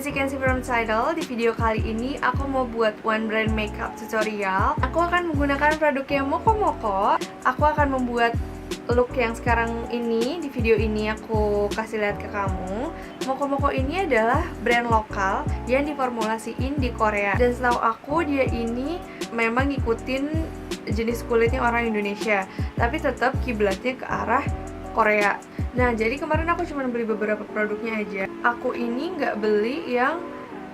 as you can see from title, di video kali ini aku mau buat one brand makeup tutorial. Aku akan menggunakan produknya Moko Moko. Aku akan membuat look yang sekarang ini, di video ini aku kasih lihat ke kamu. Moko Moko ini adalah brand lokal yang diformulasiin di Korea. Dan setahu aku dia ini memang ngikutin jenis kulitnya orang Indonesia, tapi tetap kiblatnya ke arah Korea. Nah, jadi kemarin aku cuma beli beberapa produknya aja. Aku ini nggak beli yang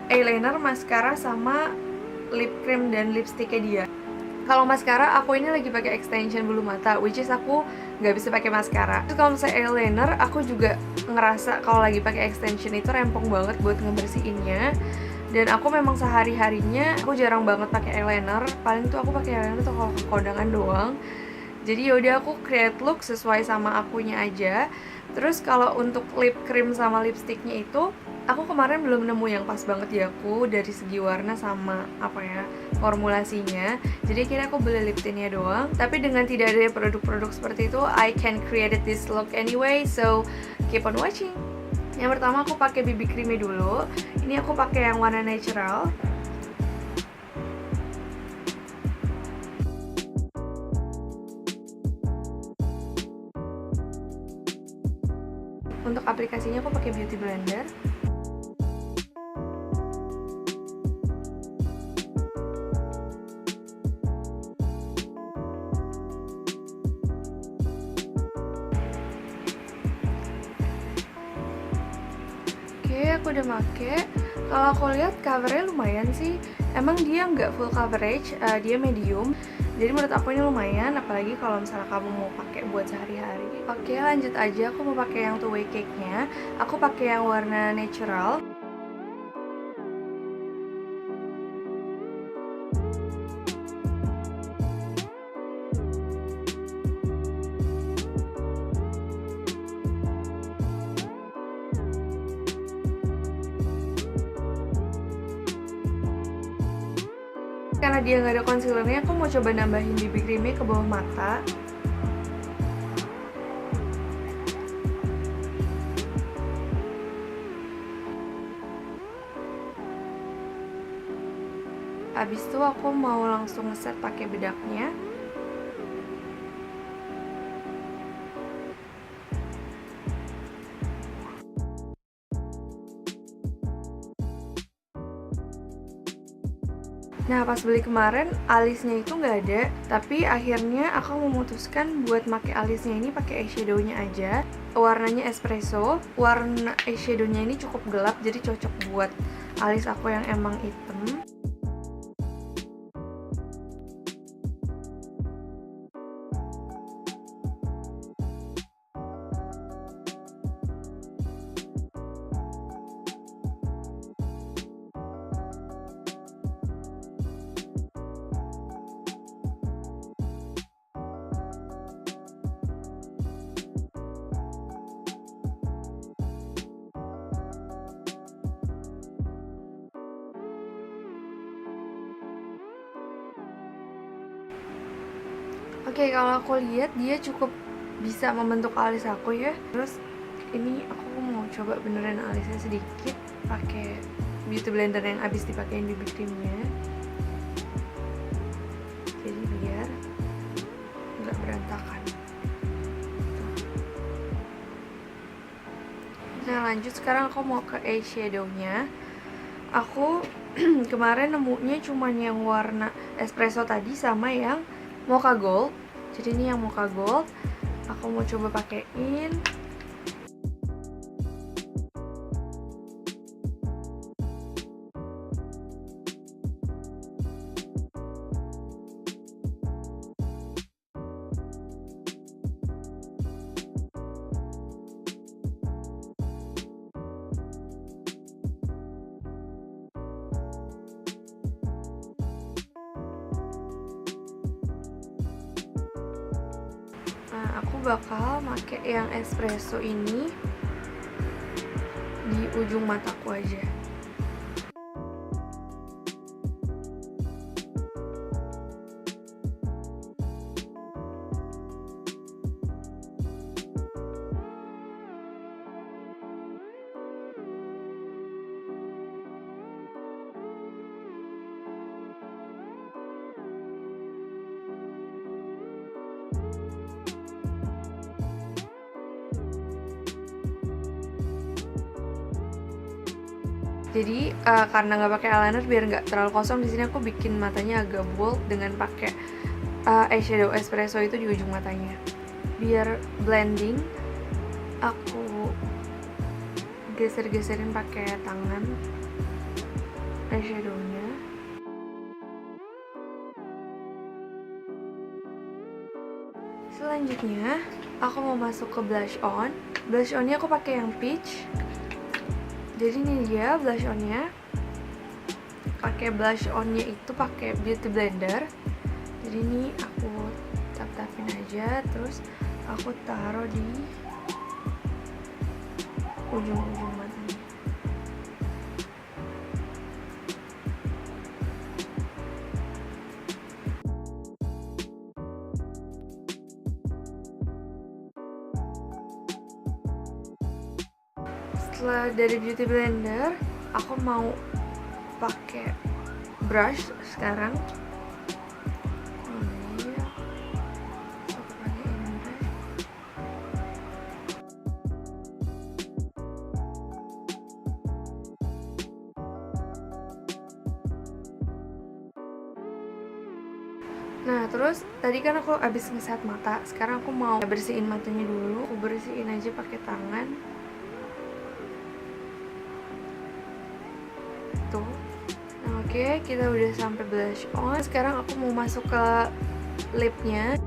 eyeliner, mascara, sama lip cream dan lipsticknya dia. Kalau mascara, aku ini lagi pakai extension bulu mata, which is aku nggak bisa pakai mascara. Terus kalau misalnya eyeliner, aku juga ngerasa kalau lagi pakai extension itu rempong banget buat ngebersihinnya. Dan aku memang sehari-harinya aku jarang banget pakai eyeliner. Paling tuh aku pakai eyeliner tuh kalau ke kondangan doang. Jadi yaudah aku create look sesuai sama akunya aja. Terus kalau untuk lip cream sama lipsticknya itu, aku kemarin belum nemu yang pas banget di aku dari segi warna sama formulasinya. Jadi akhirnya aku beli lip tintnya doang. Tapi dengan tidak ada produk-produk seperti itu, I can create this look anyway. So keep on watching. Yang pertama aku pakai BB creamnya dulu. Ini aku pakai yang warna natural. Untuk aplikasinya aku pakai beauty blender. Oke, aku udah make. Kalau aku lihat covernya lumayan sih. Emang dia nggak full coverage, dia medium. Jadi menurut aku ini lumayan, apalagi kalau misalnya kamu mau pakai buat sehari-hari. Oke, lanjut aja. Aku mau pakai yang two-way cake-nya. Aku pakai yang warna natural. Karena dia nggak ada concealernya, aku mau coba nambahin BB creamnya ke bawah mata. Habis itu aku mau langsung ngeset pakai bedaknya. Nah, pas beli kemarin alisnya itu nggak ada, tapi akhirnya aku memutuskan buat pakai alisnya ini pakai eyeshadownya aja. Warnanya Espresso. Warna eyeshadownya ini cukup gelap, jadi cocok buat alis aku yang emang hitam. Oke, kalau aku lihat dia cukup bisa membentuk alis aku ya. Terus ini aku mau coba beneran alisnya sedikit pakai beauty blender yang abis dipakein BB creamnya. Jadi biar nggak berantakan. Nah, lanjut sekarang aku mau ke eyeshadownya. Aku kemarin nemunya cuman yang warna Espresso tadi sama yang Mocca Gold. Jadi ini yang Mocca Gold. Aku mau coba pakein. Aku bakal pakai yang Espresso ini di ujung mataku aja. Jadi karena nggak pakai eyeliner biar nggak terlalu kosong, di sini aku bikin matanya agak bold dengan pakai eyeshadow Espresso itu di ujung matanya. Biar blending, aku geser-geserin pakai tangan eyeshadownya. Selanjutnya, aku mau masuk ke blush on. Blush onnya aku pakai yang peach. Jadi ini dia blush onnya. Pakai blush onnya itu pakai beauty blender. Jadi ini aku tap-tapin aja, terus aku taruh di ujung-ujung matanya. Setelah dari beauty blender, aku mau pakai brush sekarang. Nah, terus tadi kan aku abis ngeset mata. Sekarang aku mau bersihin matanya dulu. Aku bersihin aja pakai tangan. Tuh. Nah, oke, kita udah sampai blush on. Sekarang aku mau masuk ke lipnya.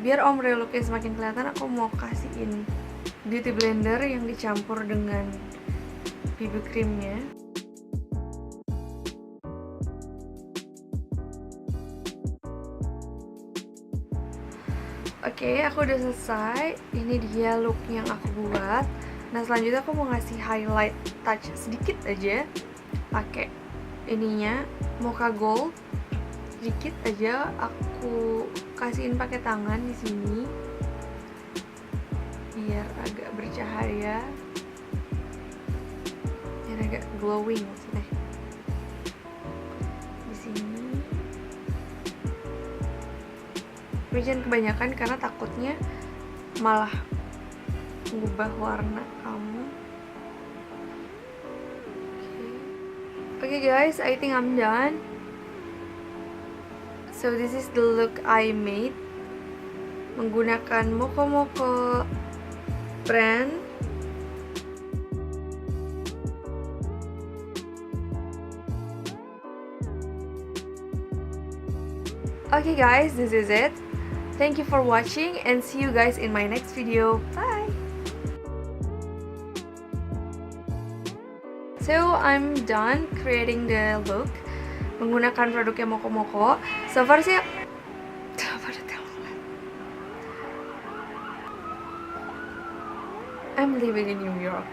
Biar ombre looknya semakin kelihatan, aku mau kasihin beauty blender yang dicampur dengan BB creamnya. Oke, aku udah selesai. Ini dia look yang aku buat. Nah, selanjutnya aku mau ngasih highlight touch sedikit aja pakai ininya Mocca Gold. Sedikit aja aku kasihin pakai tangan di sini biar agak bercahaya, biar agak glowing maksudnya. Di sini. Tapi jangan kebanyakan karena takutnya malah mengubah warna kamu. Okay guys, I think I'm done. So this is the look I made menggunakan Moko Moko brand. Okay guys, this is it. Thank you for watching and see you guys in my next video. Bye! So I'm done creating the look menggunakan produknya Moko Moko. So far sih I'm living in New York.